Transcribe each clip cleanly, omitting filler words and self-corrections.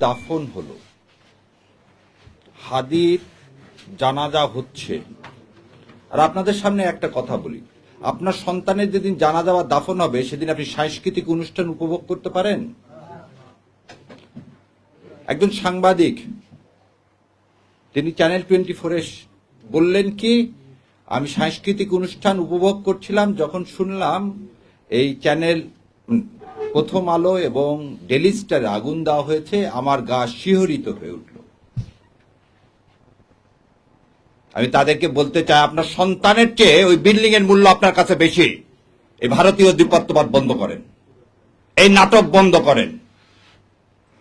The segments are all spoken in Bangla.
দাফন হলো, হাদির জানাজা হচ্ছে। আর আপনাদের সামনে একটা কথা বলি, আপনার সন্তানের যেদিন জানাজা বা দাফন হবে সেদিন আপনি সাংস্কৃতিক অনুষ্ঠান উপভোগ করতে পারেন? একজন সাংবাদিক তিনি চ্যানেল 24-এ বললেন কি, আমি সাংস্কৃতিক অনুষ্ঠান উপভোগ করছিলাম, যখন শুনলাম এই চ্যানেল প্রথম আলো এবং ডেইলি স্টারে আগুন দেওয়া হয়েছে, আমার গা শিহরিত হয়ে উঠল। আমি তাদেরকে বলতে চাই, আপনার সন্তানের চেয়ে ওই বিল্ডিং এর মূল্য আপনার কাছে বেশি। এই ভারতীয় আধিপত্যবাদ বন্ধ করেন, এই নাটক বন্ধ করেন।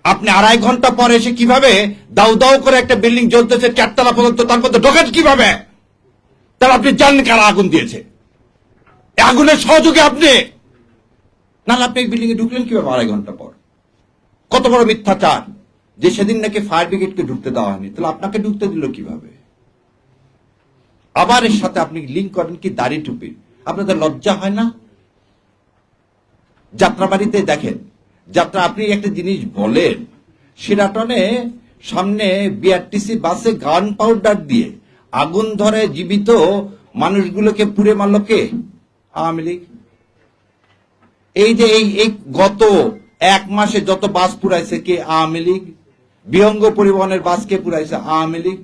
আপনি 2.5 ঘন্টা পরে এসে কিভাবে দাউ দাউ করে একটা বিল্ডিং জ্বলতেছে 4 তলা পর্যন্ত, তার মধ্যে ঢোকেন কিভাবে? তাহলে আপনি জানেন কারা আগুন দিয়েছে? আগুনের সহযোগী আপনি, নাহলে আপনি এই বিল্ডিং এ ঢুকলেন কিভাবে 2.5 ঘন্টা পর? কত বড় মিথ্যাচার যে সেদিন নাকি ফায়ার ব্রিগেডকে ঢুকতে দেওয়া হয়নি, তাহলে আপনাকে ঢুকতে দিল কিভাবে? আবার এর সাথে আপনি লিঙ্ক করেন কি দাড়ি টুপি। আপনাদের লজ্জা হয় না? যাত্রাবাড়িতে দেখেন, যাত্রা আপনি একটা জিনিস বলেন, শিরাটনে সামনে বিআরটিসি বাসে গান পাউডার দিয়ে আগুন ধরে জীবিত মানুষগুলোকে পুড়ে মারল কে? আওয়ামী লীগ। এই যে এই গত 1 মাসে যত বাস পুড়াইছে কে? আওয়ামী লীগ। বিহঙ্গ পরিবহনের বাস কে পুড়াইছে? আওয়ামী লীগ।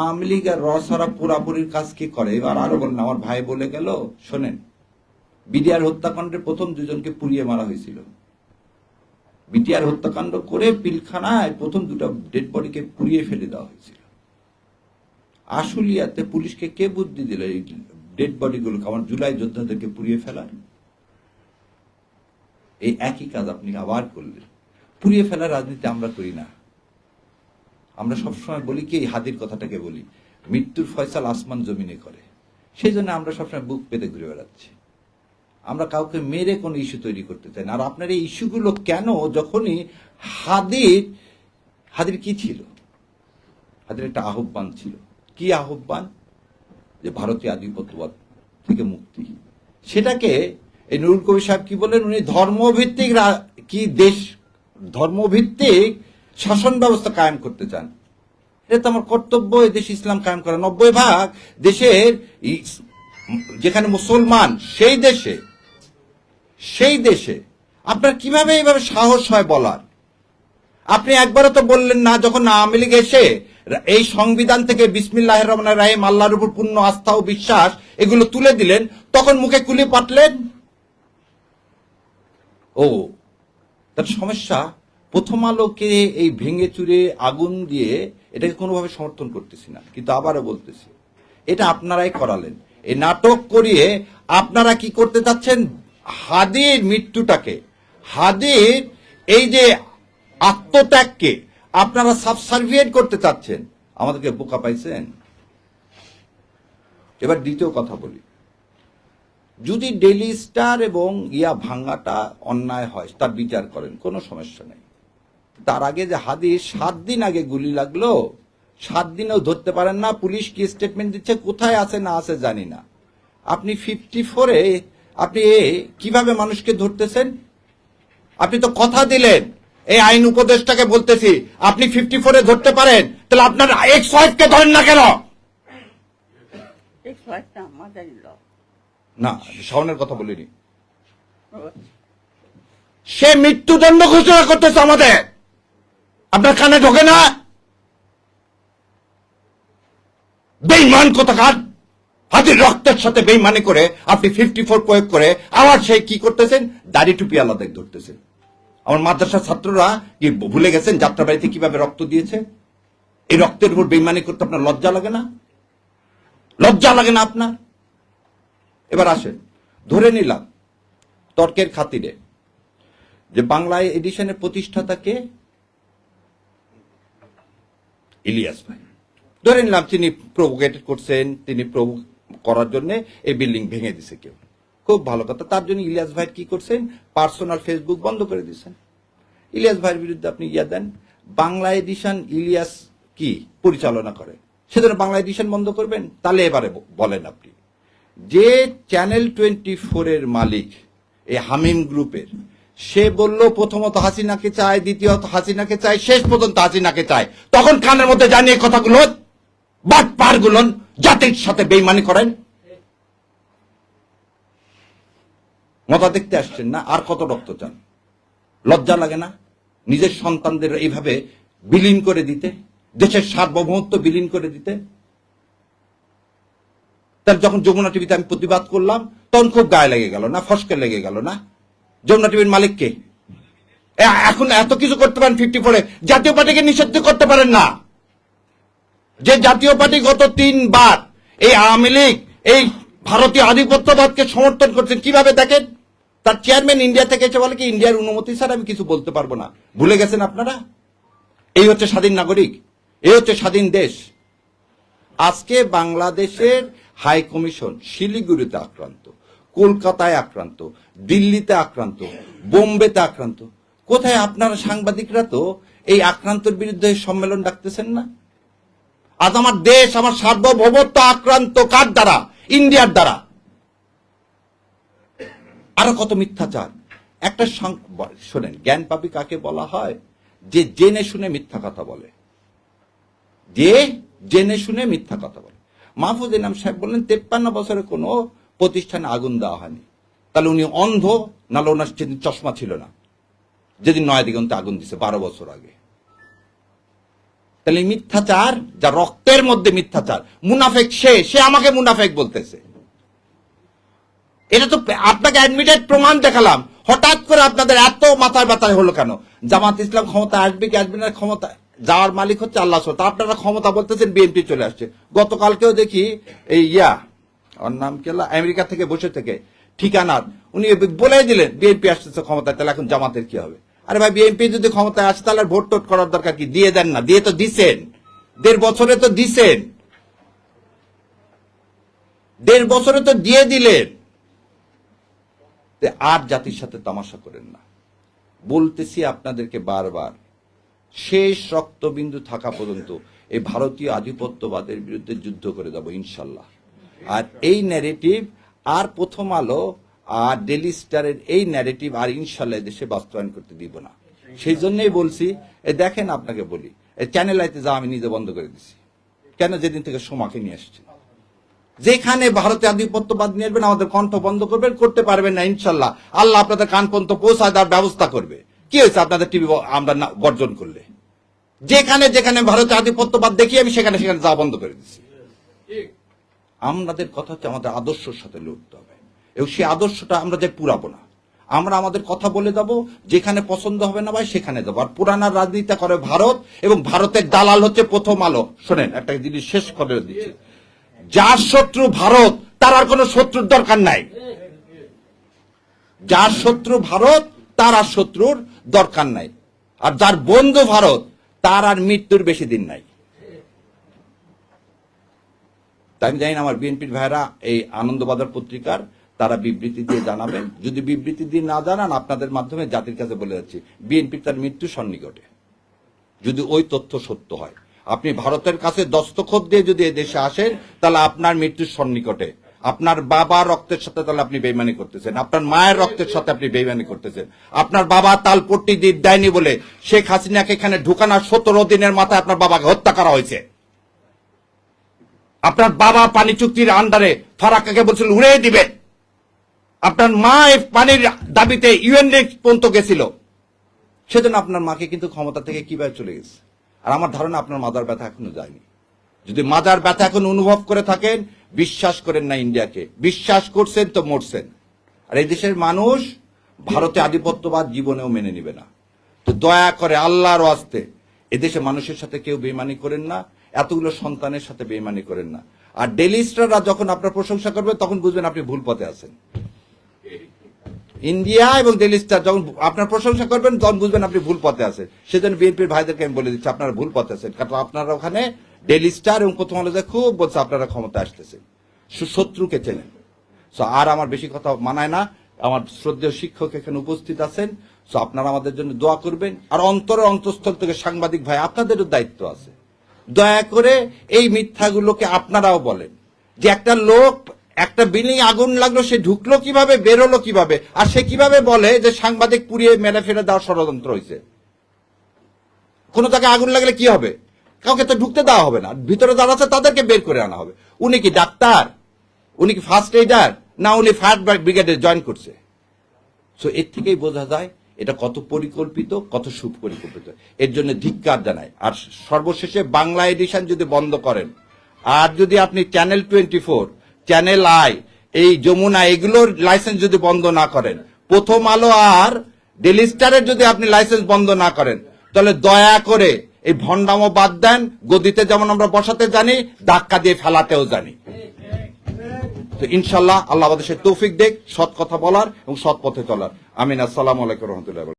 আওয়ামী লীগ আর রসরা পুরাপুরির কাজ কি করে? এবার আরো বলেন, আমার ভাই বলে গেল, শোনেন, বিডিআর হত্যাকাণ্ডের প্রথম 2 জনকে পুড়িয়ে মারা হয়েছিল। বিডিআর হত্যাকাণ্ড করে পিলখানায় প্রথম 2টা ডেড বডিকে পুড়িয়ে ফেলে দেওয়া হয়েছিল। আশুলিয়াতে পুলিশকে কে বুদ্ধি দিল এই ডেড বডিগুলোকে, আমার জুলাই যোদ্ধাদেরকে পুড়িয়ে ফেলার? এই একই কাজ আপনি আবার করলেন। পুড়িয়ে ফেলার রাজনীতি আমরা করি না। আমরা সবসময় বলি কি, হাদির কথাটাকে বলি, মৃত্যুর ফয়সাল আসমান জমিনে করে। সেই জন্য আমরা সবসময় বুক পেতে ঘুরে বেড়াচ্ছি। আমরা কাউকে মেরে কোনো ইস্যু তৈরি করতে চাই না। আর আপনার এই ইস্যুগুলো কেন? যখনই হাদির কি ছিল? হাদির একটা আহ্বান ছিল। কি আহ্বান? যে ভারতীয় আধিপত্যবাদ থেকে মুক্তি। সেটাকে এই নুরুল কবির সাহেব কি বলেন, উনি ধর্মভিত্তিক ধর্মভিত্তিক শাসন ব্যবস্থা কায়েম করতে চান। এটা তো আমার কর্তব্য, এই দেশে ইসলাম কায়েম করা। 90% দেশের যেখানে মুসলমান, সেই দেশে আপনার কিভাবে এইভাবে সাহস হয় বলার? আপনি একবারও তো বললেন না, যখন আওয়ামী লীগ এসে এই সংবিধান থেকে বিসমিল্লাহির রহমানির রহিম, আল্লাহর উপর পূর্ণ আস্থা ও বিশ্বাস এগুলো তুলে দিলেন, তখন মুখে কুলি পাটলেন। ও তার সমস্যা, প্রথম আলোকে এই ভেঙে চুরে আগুন দিয়ে এটাকে কোনোভাবে সমর্থন করতেছি না, কিন্তু আবারও বলতেছি, এটা আপনারাই করালেন। এই নাটক করিয়ে আপনারা কি করতে চাচ্ছেন? হাদির মৃত্যুটাকে, হাদির এই যে আত্মত্যাগকে আপনারা সাবসার্ভিয়েন্ট করতে চাচ্ছেন। আমাদেরকে বোকা পাইছেন। এবার দ্বিতীয় কথা বলি, যদি ডেইলি স্টার এবং ভাঙ্গাটা অন্যায় হয়, তার বিচার করেন, কোনো সমস্যা নেই। তার আগে যে হাদির 7 দিন আগে গুলি লাগলো, 7 দিনেও ধরতে পারেন না। পুলিশ কি স্টেটমেন্ট দিচ্ছে, কোথায় আছে না আছে জানি না। আপনি 54-এ আপনি কিভাবে মানুষকে ধরতেছেন? আপনি তো কথা দিলেন, এই আইন উপদেষ্টাকে বলতেছি, আপনি 54-এ ধরতে পারেন, তাহলে আপনার এক্স ওয়াইফকে ধরেন না কেন? না, শাওনের কথা বলিনি। সে মৃত্যুদণ্ড ঘোষণা করতেছে আমাদের, আপনার কানে ঢোকে না? বেঈমান কোথাকার! হাদির রক্তের সাথে বেঈমানি করে আপনি 54 প্রয়োগ করে আবার সেই কি করতেছেন? দাড়ি টুপি আলাদা ধরতেছেন। আমার মাদ্রাসার ছাত্ররা কি ভুলে গেছেন যাত্রাবাড়িতে কিভাবে রক্ত দিয়েছে? এই রক্তের উপর বেঈমানি করতে আপনার লজ্জা লাগে না? লজ্জা লাগে না আপনার? এবার আসেন, ধরে নিলাম তর্কের খাতিরে যে বাংলা এডিশনের প্রতিষ্ঠাতা কে? ইলিয়াস ভাই। ধরে নিলাম তিনি প্রভোকেট করছেন, তিনি করার জন্য এই বিল্ডিং ভেঙে দিছে কেউ, খুব ভালো কথা। তার জন্য ইলিয়াস ভাই কি করছেন? পার্সোনাল ফেসবুক বন্ধ করে দিচ্ছেন। ইলিয়াস ভাইয়ের বিরুদ্ধে আপনি দেন, বাংলা এডিশন ইলিয়াস কি পরিচালনা করে, সেজন্য বাংলা এডিশন বন্ধ করবেন? তাহলে এবারে বলেন, আপনি যে চ্যানেল 24-এর মালিক, এই হামিম গ্রুপের, সে বলল প্রথমত হাসিনাকে চায়, দ্বিতীয়ত হাসিনাকে চায়, শেষ পর্যন্ত হাসিনাকে চায়। তখন কানের মধ্যে জানিয়ে কথাগুলো বাটপার গুলো জাতির সাথে বেইমানি করেন। মজা দেখতে আসছেন না? আর কত রক্ত চান? লজ্জা লাগে না নিজের সন্তানদের এইভাবে বিলীন করে দিতে, দেশের সার্বভৌমত্ব বিলীন করে দিতে? তার যখন যমুনা টিভিতে আমি প্রতিবাদ করলাম তখন খুব গায়ে লেগে গেল না, ফসকে লেগে গেল না? যমুনা টিভির মালিককে এখন এত কিছু করতে পারেন 54-এ, জাতীয় পার্টিকে নিষিদ্ধ করতে পারেন না। যে জাতীয় পার্টি গত 3 বার এই আওয়ামী লীগ এই ভারতীয় আধিপত্যবাদকে সমর্থন করছেন, কিভাবে দেখেন? তার চেয়ারম্যান ইন্ডিয়া থেকে এসে বলে কি ইন্ডিয়ার অনুমতি ছাড়া আমি কিছু বলতে পারবো না। ভুলে গেছেন আপনারা? এই হচ্ছে স্বাধীন নাগরিক, এই হচ্ছে স্বাধীন দেশ। আজকে বাংলাদেশের হাই কমিশন শিলিগুড়িতে আক্রান্ত, কলকাতায় আক্রান্ত, দিল্লিতে আক্রান্ত, বোম্বেতে আক্রান্ত। কোথায় আপনারা সাংবাদিকরা তো এই আক্রান্তের বিরুদ্ধে সম্মেলন ডাকতেছেন না? আজ আমার দেশ, আমার সার্বভৌমত্ব আক্রান্ত কার দ্বারা? ইন্ডিয়ার দ্বারা। আরো কত মিথ্যাচার। একটা শোনেন, জ্ঞান পাপী কাকে বলা হয়? যে জেনে শুনে মিথ্যা কথা বলে, যে জেনে শুনে মিথ্যা কথা বলে। মাহফুজ ইনাম সাহেব বললেন 53 বছরে কোনো প্রতিষ্ঠানে আগুন দেওয়া হয়নি। তাহলে উনি অন্ধ, নাহলে ওনার যেদিন চশমা ছিল না, যেদিন নয়াদিগন্তে আগুন দিছে 12 বছর আগে। তাহলে মিথ্যাচার, যা রক্তের মধ্যে মিথ্যাচার, মুনাফেক সে আমাকে মুনাফেক বলতেছে। এটা তো আপনাকে অ্যাডমিটেড প্রমাণ দেখালাম। হঠাৎ করে আপনাদের এত মাথায় ব্যথায় হলো কেন? জামাত ইসলাম ক্ষমতা আসবে কি আসবে না, ক্ষমতা যাওয়ার মালিক হচ্ছে আল্লাহ। আপনারা ক্ষমতা বলতেছেন বিএনপি চলে আসছে। গতকালকেও দেখি এই ওর নাম কি, আমেরিকা থেকে বসে থেকে ঠিকানার উনি বলে দিলেন বিএনপি আসতেছে ক্ষমতায়, তাহলে এখন জামাতের কি হবে? আরে ভাই, বিএনপি যদি ক্ষমতায় আসে তাহলে ভোট টোট করার দরকার কি? দিয়ে দেন না। দিয়ে তো দিছেন, 1.5 বছরে তো দিছেন, 1.5 বছরে তো দিয়ে দিলেন। আর জাতির সাথে তামাশা করেন না। বলতেছি আপনাদেরকে বারবার, শেষ রক্তবিন্দু থাকা পর্যন্ত এই ভারতীয় আধিপত্যবাদের বিরুদ্ধে যুদ্ধ করে যাব ইনশাল্লাহ। আর এই ন্যারেটিভ আর প্রথম আলো আর ডেলি স্টারের এই ন্যারেটিভ আর ইনশাল্লাহ দেশে বাস্তবায়ন করতে দিব না। সেই জন্যই বলছি, দেখেন আপনাকে বলি, চ্যানেল আইতে যা আমি নিজে বন্ধ করে দিছি। কেন? যেদিন থেকে সোমাকে নিয়ে আসছি। যেখানে ভারতীয় আধিপত্যবাদ নিয়ে আসবেন আমাদের কণ্ঠ বন্ধ করবেন, করতে পারবেন না ইনশাল্লাহ। আল্লাহ আপনাদের কান পর্যন্ত পৌঁছায় দেওয়ার ব্যবস্থা করবে। কি হয়েছে আপনাদের টিভি আমরা বর্জন করলে? যেখানে যেখানে ভারতীয় আধিপত্যবাদ দেখি আমি সেখানে সেখানে যা বন্ধ করে দিচ্ছি। আমাদের কথা হচ্ছে আমাদের আদর্শের সাথে লড়তে হবে, এবং সেই আদর্শটা আমরা যে পুরাবো না। আমরা আমাদের কথা বলে যাব, যেখানে পছন্দ হবে না ভাই সেখানে যাবো। আর পুরানার রাজনীতি করে ভারত, এবং ভারতের দালাল হচ্ছে প্রথম আলো। শোনেন, একটা জিনিস শেষ করে দিচ্ছি, যার শত্রু ভারত তার আর কোনো শত্রুর দরকার নাই। যার শত্রু ভারত তার আর শত্রুর দরকার নাই। আর যার বন্ধু ভারত তার আর মৃত্যুর বেশি দিন নাই। তাই আমি জানি না আমার বিএনপির ভাইরা এই আনন্দবাজার পত্রিকার তারা বিবৃতি দিয়ে জানাবেন। যদি বিবৃতি দিয়ে না জানান, আপনাদের মাধ্যমে জাতির কাছে বলে যাচ্ছি, বিএনপির তার মৃত্যু সন্নিকটে। যদি ওই তথ্য সত্য হয়, আপনি ভারতের কাছে দস্তখত দিয়ে যদি দেশে আসেন, তাহলে আপনার মৃত্যুর সন্নিকটে। আপনার বাবা রক্তের সাথে তাহলে আপনি বেইমানি করতেছেন, আপনার মায়ের রক্তের সাথে আপনি বেইমানি করতেছেন। আপনার বাবা তালপট্টি দেয়নি বলে শেখ হাসিনাকে এখানে ঢুকানোর 17 দিনের মাথায় আপনার বাবাকে হত্যা করা হয়েছে। আপনার বাবা পানি চুক্তির আন্ডারে ফারাক্কাকে বলছিল উড়িয়ে দিবে। আপনার মা পানির দাবিতে ইউএন পর্যন্ত গেছিল। সেজন্য আপনার মাকে কিন্তু ক্ষমতা থেকে কিভাবে চলে গেছে। আর আমার ধারণা আপনার মাজার ব্যথা এখনো যায়নি। যদি মাজার ব্যথা এখন অনুভব করে থাকেন, বিশ্বাস করেন না ইন্ডিয়াকে, বিশ্বাস করছেন তো মরছেন। আর এই দেশের মানুষ ভারতে আধিপত্যবাদ জীবনেও মেনে নিবে না। তো দয়া করে আল্লাহর ওয়াস্তে এদেশে মানুষের সাথে কেউ বেইমানি করেন না, এতগুলো সন্তানের সাথে বেইমানি করেন না। আর ডেইলি স্টাররা যখন আপনার প্রশংসা করবে তখন বুঝবেন আপনি ভুল পথে আছেন। ইন্ডিয়া এবং ডেইলি স্টার যখন আপনার প্রশংসা করবেন তখন বুঝবেন আপনি ভুল পথে আছেন। সেজন্য বিএনপির ভাইদেরকে আমি বলে দিচ্ছি, আপনারা ভুল পথে আছেন। কারণ আপনারা ওখানে ডেইলি স্টার এবং প্রথম আলো খুব বলছে আপনারা ক্ষমতা আসতেছেন, শত্রুকে চেনেন। আর আমার বেশি কথা মানায় না। আমার শ্রদ্ধেয় শিক্ষক এখানে উপস্থিত আছেন, আপনারা আমাদের জন্য দোয়া করবেন। আর অন্তরের অন্তঃস্থল থেকে সাংবাদিক ভাই, আপনাদেরও দায়িত্ব আছে। দয়া করে এই মিথ্যাগুলোকে আপনারাও বলেন, যে একটা লোক একটা বিল্ডিং আগুন লাগলো, সে ঢুকলো কিভাবে, বেরোলো কিভাবে, আর সে কিভাবে বলে যে সাংবাদিক পুড়িয়ে মেরে ফেলে দেওয়ার ষড়যন্ত্র হয়েছে? কোন জায়গায় আগুন লাগলে কি হবে? কাউকে তো ঢুকতে দেওয়া হবে না, ভিতরে যারা আছে তাদেরকে বের করে আনা হবে। উনি কি ডাক্তার? উনি কি ফার্স্ট এইডার? না উনি ফায়ার ব্রিগেডে জয়েন করছে? সো এর থেকেই বোঝা যায় এটা কত পরিকল্পিত, কত সুপরিকল্পিত। এর জন্য ধিক্কার জানাই। আর সর্বশেষে বাংলা এডিশন যদি বন্ধ করেন, আর যদি আপনি চ্যানেল 24, চ্যানেল আই, এই যমুনা, এগুলোর লাইসেন্স যদি বন্ধ না করেন, প্রথম আলো আর ডেইলি স্টারের যদি আপনি লাইসেন্স বন্ধ না করেন, তাহলে দয়া করে এই ভণ্ডামো বাদ দেন। গদিতে যেমন আমরা বসাতে জানি, ধাক্কা দিয়ে ফেলাতেও জানি। তো ইনশাল্লাহ আল্লাহ আমাদের সে তৌফিক দেখ সৎ কথা বলার এবং সৎ পথে চলার। আমিন। আসসালামু আলাইকুম রহমতুল্লাহ।